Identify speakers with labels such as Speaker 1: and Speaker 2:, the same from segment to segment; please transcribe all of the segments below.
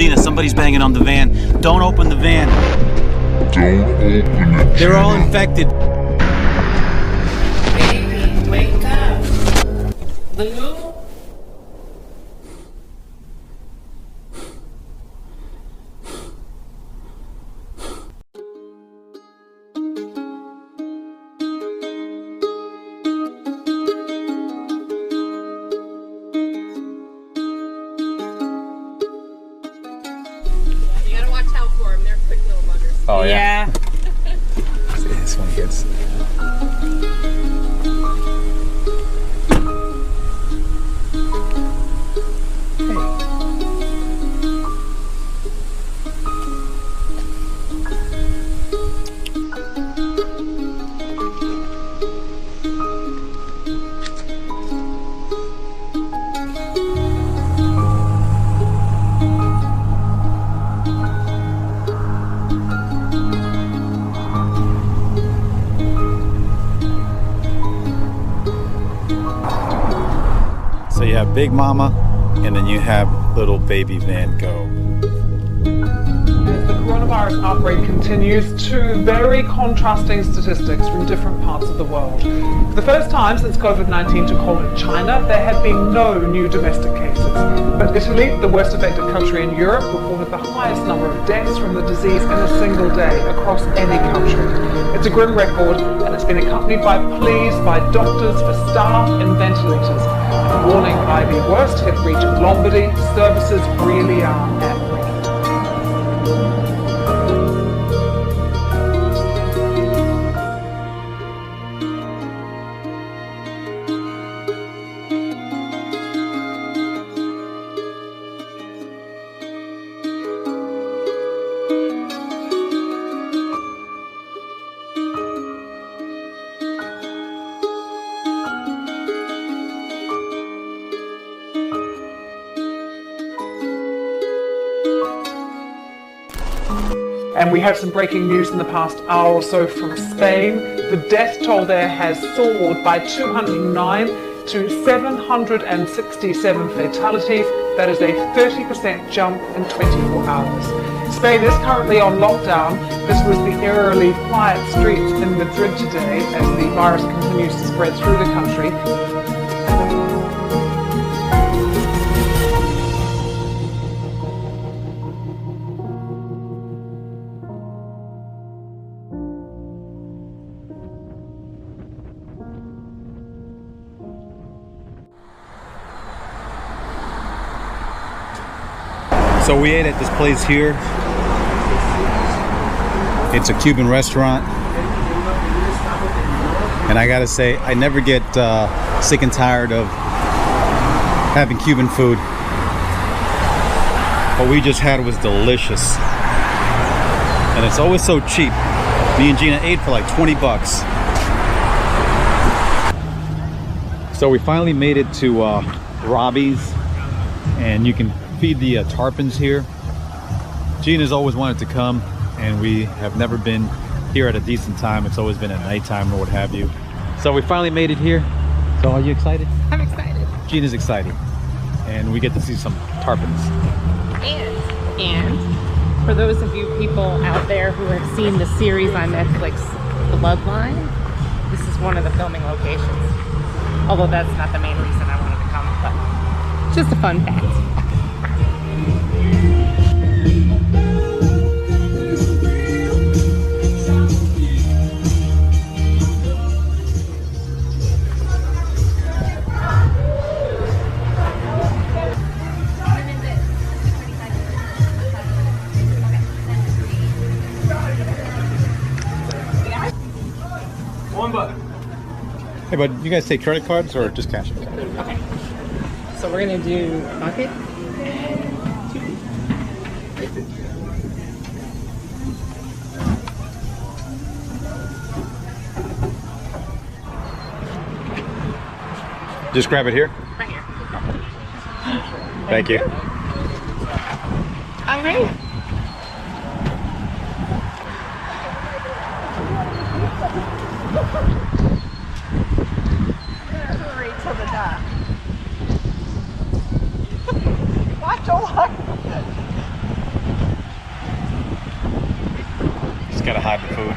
Speaker 1: Gina, somebody's banging on the van. Don't open the van.
Speaker 2: Don't open it.
Speaker 1: They're all infected.
Speaker 3: Baby, wake up. Lou?
Speaker 4: You gotta watch out for them. They're quick little buggers.
Speaker 5: Oh yeah.
Speaker 3: Yeah.
Speaker 5: This one gets.
Speaker 1: So you have Big Mama, and then you have little baby Van Gogh.
Speaker 6: As the coronavirus outbreak continues, two very contrasting statistics from different parts of the world. For the first time since Covid-19 took hold in China, there have been no new domestic cases. But Italy, the worst affected country in Europe, reported the highest number of deaths from the disease in a single day across any country. It's a grim record, and it's been accompanied by pleas by doctors for staff and ventilators, and warning by the worst hit region, Lombardy, services really are at risk. And we have some breaking news in the past hour or so from Spain. The death toll there has soared by 209 to 767 fatalities. That is a 30% jump in 24 hours. Spain is currently on lockdown. This was the eerily quiet streets in Madrid today as the virus continues to spread through the country.
Speaker 1: So we ate at this place here. It's a Cuban restaurant. And I gotta say, I never get sick and tired of having Cuban food. What we just had was delicious. And it's always so cheap. Me and Gina ate for like 20 bucks. So we finally made it to Robbie's, and you can feed the tarpons here. Gina's always wanted to come, and we have never been here at a decent time. It's always been at nighttime or what have you. So we finally made it here. So are you excited?
Speaker 4: I'm excited.
Speaker 1: Gina's excited. And we get to see some tarpons.
Speaker 4: And for those of you people out there who have seen the series on Netflix, Bloodline, this is one of the filming locations. Although that's not the main reason I wanted to come, but just a fun fact.
Speaker 1: Hey, bud, you guys take credit cards or just cash?
Speaker 4: Okay. So we're gonna do bucket and
Speaker 1: 2. Just grab it here.
Speaker 4: right here.
Speaker 1: Thank you.
Speaker 4: All right.
Speaker 3: Watch your luck.
Speaker 1: gotta hide the food.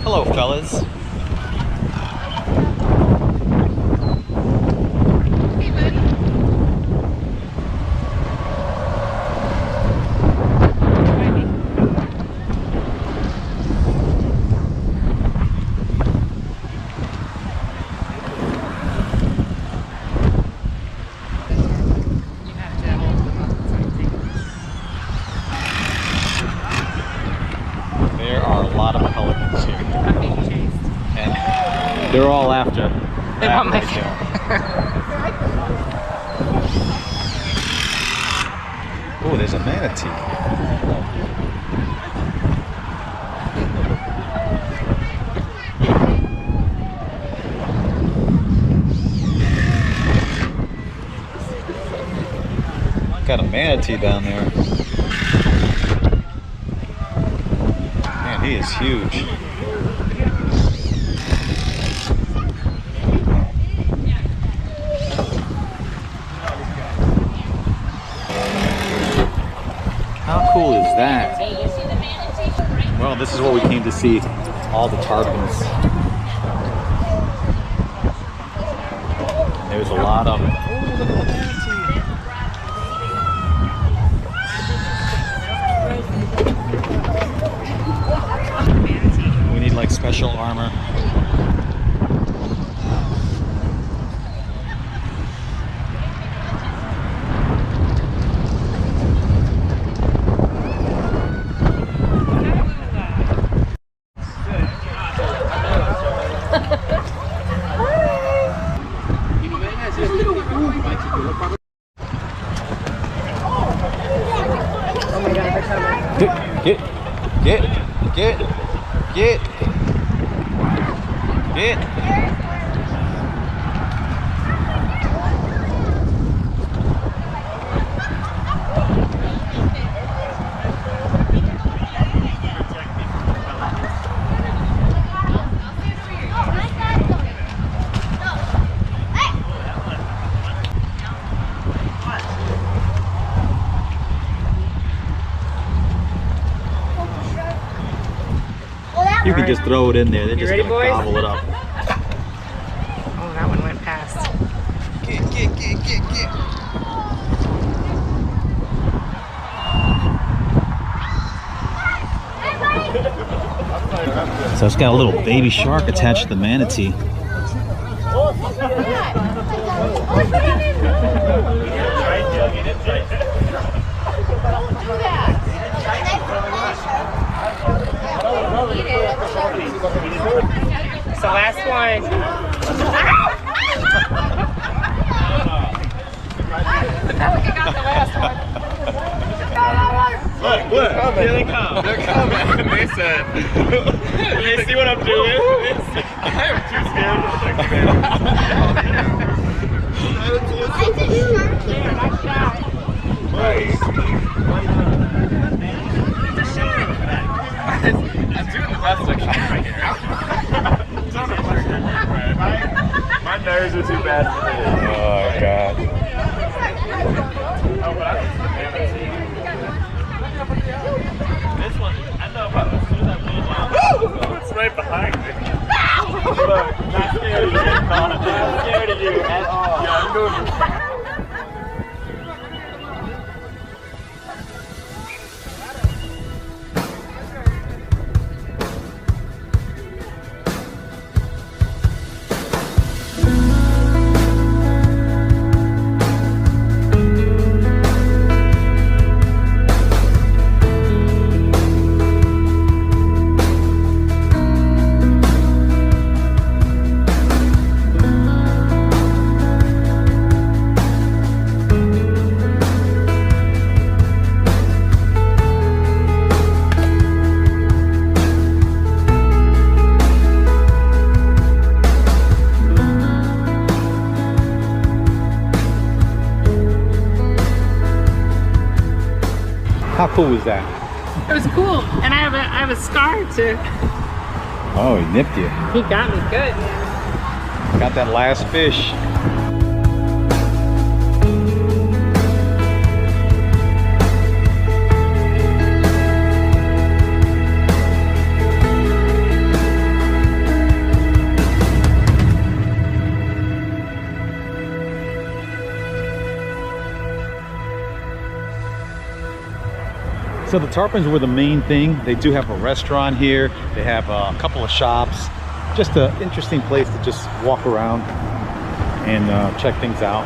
Speaker 1: Hello, fellas. There are a lot of pelicans here.
Speaker 4: I'm being chased.
Speaker 1: And they're all after.
Speaker 4: They want my
Speaker 1: Oh, there's a manatee. Got a manatee down there. Man, he is huge. How cool is that? Well, this is what we came to see, all the tarpons. There's a lot of them. We need like special armor. Get. You can just throw it in there. They're just
Speaker 4: ready,
Speaker 1: gonna
Speaker 4: boys?
Speaker 1: gobble it up.
Speaker 4: Oh, that one went past.
Speaker 1: Get. So it's got a little baby shark attached to the manatee.
Speaker 4: So last one. The pelican got the last one.
Speaker 5: Look, here they come. They're coming. They said, they see what I'm doing? I am too scared to check them I'm doing the best I can right here. My nerves are too bad for this.
Speaker 1: Oh God.
Speaker 5: Oh, but I think this one, I know about as soon as I pull down, it's right behind me. Look, not scared of you, Colin. Not scared of you at all. Yeah, I'm going to...
Speaker 1: How cool was that?
Speaker 4: It was cool, and I have a scar too.
Speaker 1: Oh, he nipped you.
Speaker 4: He got me good.
Speaker 1: Got that last fish. So the tarpons were the main thing. They do have a restaurant here. They have a couple of shops. Just an interesting place to just walk around and check things out.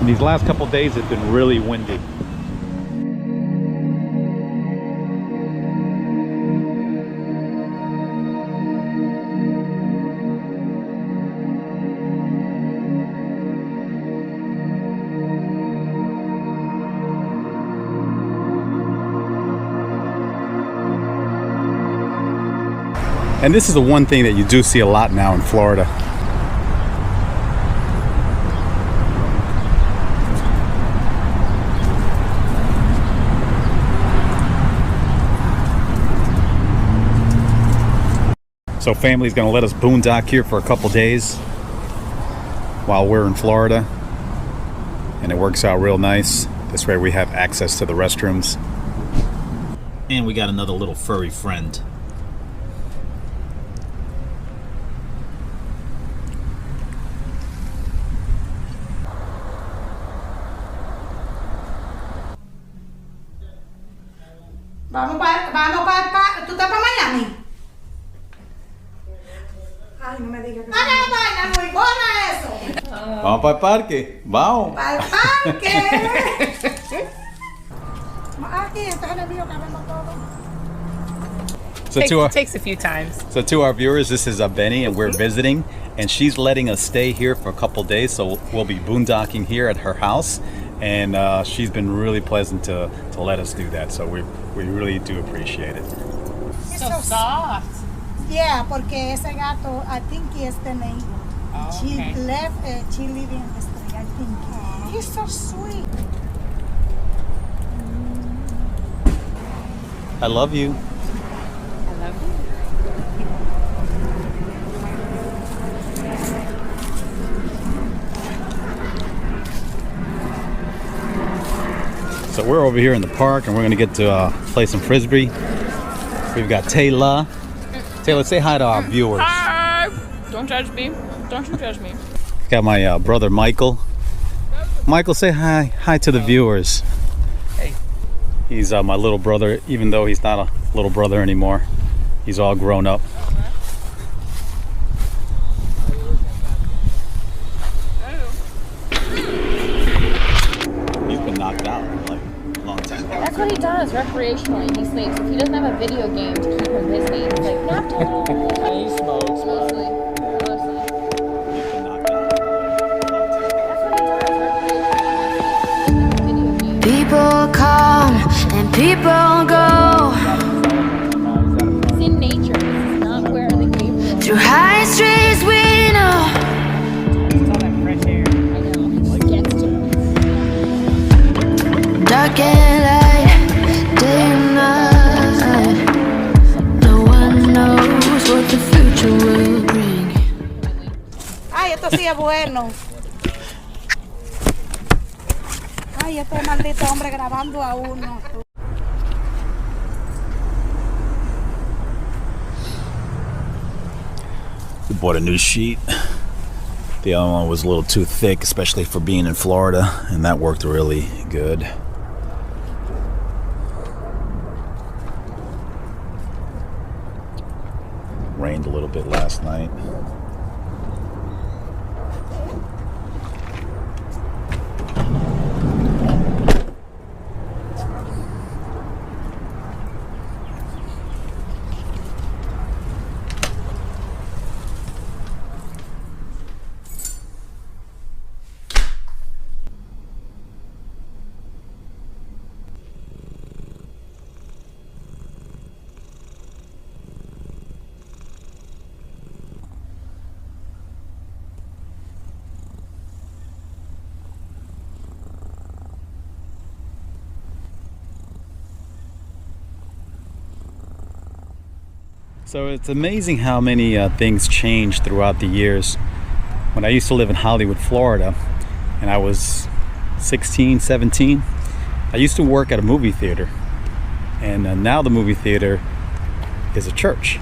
Speaker 1: And these last couple of days have been really windy. And this is the one thing that you do see a lot now in Florida. So family's gonna let us boondock here for a couple days while we're in Florida. And it works out real nice. This way we have access to the restrooms.
Speaker 7: And we got another little furry friend.
Speaker 8: ¿Tú estás para Miami? Ay, no me digas que... ¡Ah, no, vaina, muy buena eso!
Speaker 1: Vamos para el parque. Vamos.
Speaker 8: ¡Para el parque! Aquí está el envío que vemos todo.
Speaker 1: So to our,
Speaker 4: Takes a few times.
Speaker 1: so to our viewers, this is Benny, and we're visiting, and she's letting us stay here for a couple days. So we'll be boondocking here at her house, and she's been really pleasant to let us do that. So we really do appreciate it.
Speaker 4: So soft.
Speaker 8: Yeah, porque ese gato, I think he is the name.
Speaker 4: Oh,
Speaker 8: She
Speaker 4: okay.
Speaker 8: left, she live in the street, I think. He's so sweet.
Speaker 1: I love you.
Speaker 4: I love you.
Speaker 1: So we're over here in the park, and we're gonna get to play some frisbee. We've got Taylor. Taylor, say hi to our viewers.
Speaker 9: Hi! Don't judge me. Don't you judge me.
Speaker 1: Got my brother Michael. Michael, say hi to the viewers.
Speaker 5: Hey.
Speaker 1: He's my little brother, even though he's not a little brother anymore. He's all grown up. He's been knocked out like a long time ago.
Speaker 9: That's what he does recreationally. He sleeps. If he doesn't have a video game to keep him busy, he's like, nap time.
Speaker 5: He smokes,
Speaker 9: Mostly. Mostly.
Speaker 1: He's been knocked out like a long time ago.
Speaker 9: That's what he does recreationally. He doesn't have a video game.
Speaker 10: People come and people go
Speaker 9: It's in nature. This is not where the game is.
Speaker 10: through high streets we know.
Speaker 4: It's all that fresh air.
Speaker 9: I know. It gets to me.
Speaker 10: Dark and light, day and night. No one knows what the future will bring.
Speaker 8: Ay, esto sí es bueno. Ay, este maldito hombre grabando a uno.
Speaker 7: We bought a new sheet. The other one was a little too thick, especially for being in Florida, and that worked really good. Rained a little bit last night.
Speaker 1: So it's amazing how many things change throughout the years. When I used to live in Hollywood, Florida, and I was 16, 17, I used to work at a movie theater. And now the movie theater is a church.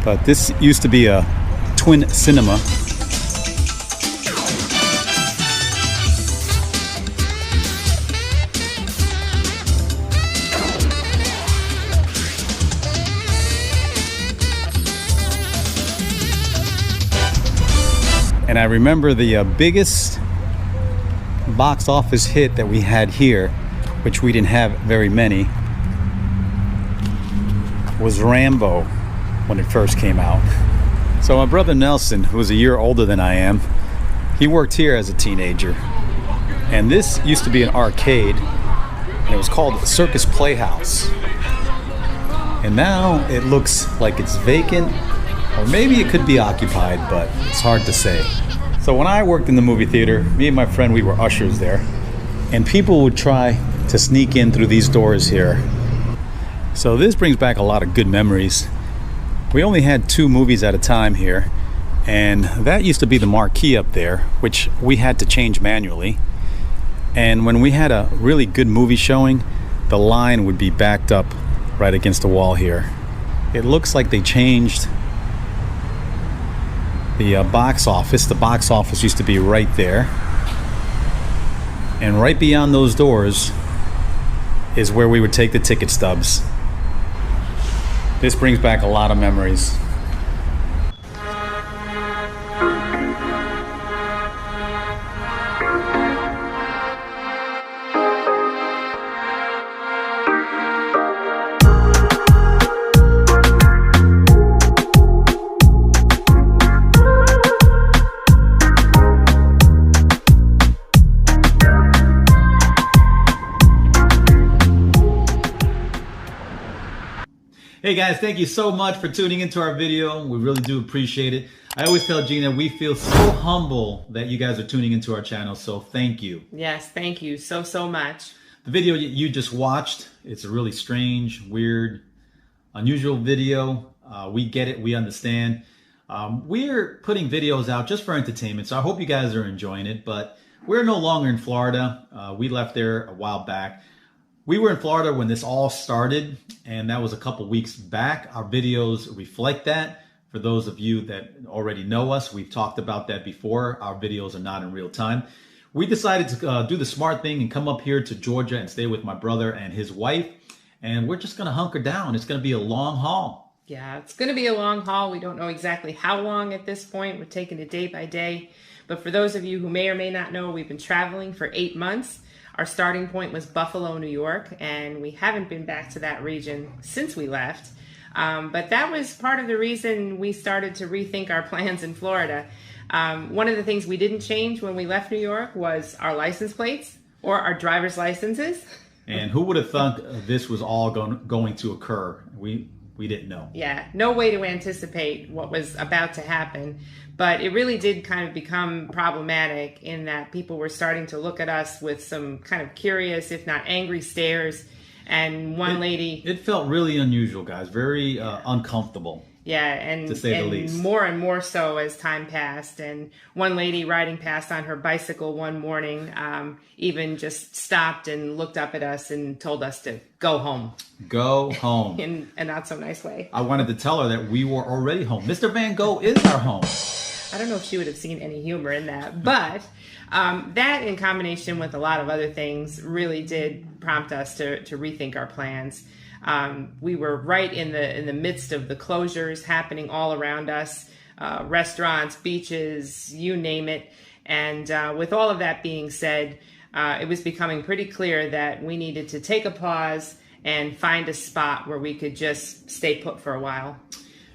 Speaker 1: But this used to be a twin cinema. And I remember the biggest box office hit that we had here, which we didn't have very many, was Rambo when it first came out. So my brother Nelson, who was a year older than I am, he worked here as a teenager. And this used to be an arcade, and it was called Circus Playhouse. And now it looks like it's vacant, or maybe it could be occupied, but it's hard to say. So when I worked in the movie theater, me and my friend, we were ushers there, and people would try to sneak in through these doors here. So this brings back a lot of good memories. We only had 2 movies at a time here, and that used to be the marquee up there, which we had to change manually. And when we had a really good movie showing, the line would be backed up right against the wall here. It looks like they changed the box office. The box office used to be right there. And right beyond those doors is where we would take the ticket stubs. This brings back a lot of memories. Hey guys, thank you so much for tuning into our video. We really do appreciate it. I always tell Gina, we feel so humble that you guys are tuning into our channel, so thank you.
Speaker 4: Yes, thank you so much.
Speaker 1: The video you just watched, it's a really strange, weird, unusual video. We get it, we understand. We're putting videos out just for entertainment, so I hope you guys are enjoying it, but we're no longer in Florida. We left there a while back. We were in Florida when this all started, and that was a couple weeks back. Our videos reflect that. For those of you that already know us, we've talked about that before. Our videos are not in real time. We decided to do the smart thing and come up here to Georgia and stay with my brother and his wife, and we're just gonna hunker down. It's gonna be a long haul.
Speaker 4: Yeah, it's going to be a long haul. We don't know exactly how long at this point. We're taking it day by day. But for those of you who may or may not know, we've been traveling for 8 months. Our starting point was Buffalo, New York, and we haven't been back to that region since we left. But that was part of the reason we started to rethink our plans in Florida. One of the things we didn't change when we left New York was our license plates or our driver's licenses.
Speaker 1: And who would have thought this was all going to occur? We didn't know.
Speaker 4: Yeah, no way to anticipate what was about to happen. But it really did kind of become problematic in that people were starting to look at us with some kind of curious, if not angry stares. And one lady...
Speaker 1: It felt really unusual, guys. Very uncomfortable.
Speaker 4: Yeah, and,
Speaker 1: to say the least.
Speaker 4: More and more so as time passed. And one lady riding past on her bicycle one morning even just stopped and looked up at us and told us to go home.
Speaker 1: Go home.
Speaker 4: In a not so nice way.
Speaker 1: I wanted to tell her that we were already home. Mr. Van Gogh is our home.
Speaker 4: I don't know if she would have seen any humor in that, but that in combination with a lot of other things really did prompt us to rethink our plans. We were right in the midst of the closures happening all around us, restaurants, beaches, you name it. And with all of that being said, it was becoming pretty clear that we needed to take a pause and find a spot where we could just stay put for a while.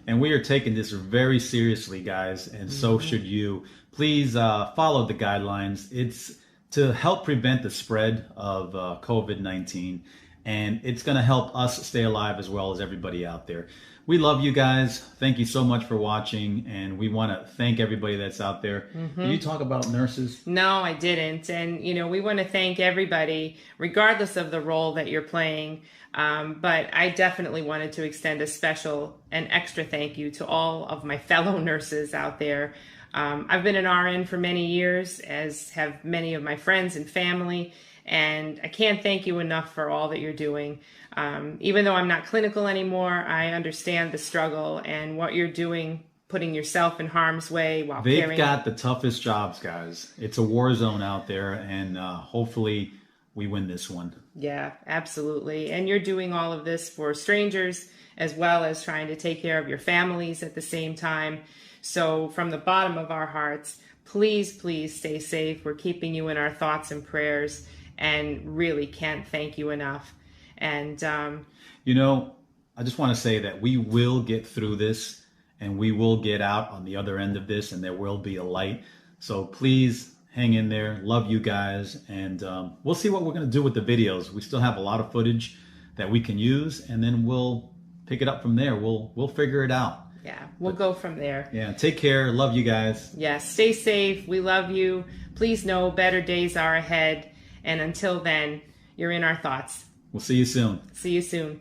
Speaker 1: And we are taking this very seriously, guys, and so should you. Please follow the guidelines. It's to help prevent the spread of COVID-19, and it's going to help us stay alive as well as everybody out there. We love you guys. Thank you so much for watching, and we want to thank everybody that's out there. Did you talk about nurses?
Speaker 4: No, I didn't. And, you know, we want to thank everybody, regardless of the role that you're playing. But I definitely wanted to extend a special and extra thank you to all of my fellow nurses out there. I've been an RN for many years, as have many of my friends and family, and I can't thank you enough for all that you're doing. Even though I'm not clinical anymore, I understand the struggle and what you're doing, putting yourself in harm's way while caring.
Speaker 1: They've got the toughest jobs, guys. It's a war zone out there, and hopefully we win this one.
Speaker 4: Yeah, absolutely. And you're doing all of this for strangers as well as trying to take care of your families at the same time. So from the bottom of our hearts, please, please stay safe. We're keeping you in our thoughts and prayers, and really can't thank you enough. And
Speaker 1: you know, I just want to say that we will get through this, and we will get out on the other end of this, and there will be a light. So please hang in there. Love you guys, and we'll see what we're going to do with the videos. We still have a lot of footage that we can use, and then we'll pick it up from there. We'll figure it out.
Speaker 4: yeah, we'll go from there.
Speaker 1: Yeah, take care. Love you guys.
Speaker 4: Yeah, stay safe. We love you. Please know better days are ahead. And until then, you're in our thoughts.
Speaker 1: We'll see you soon.
Speaker 4: See you soon.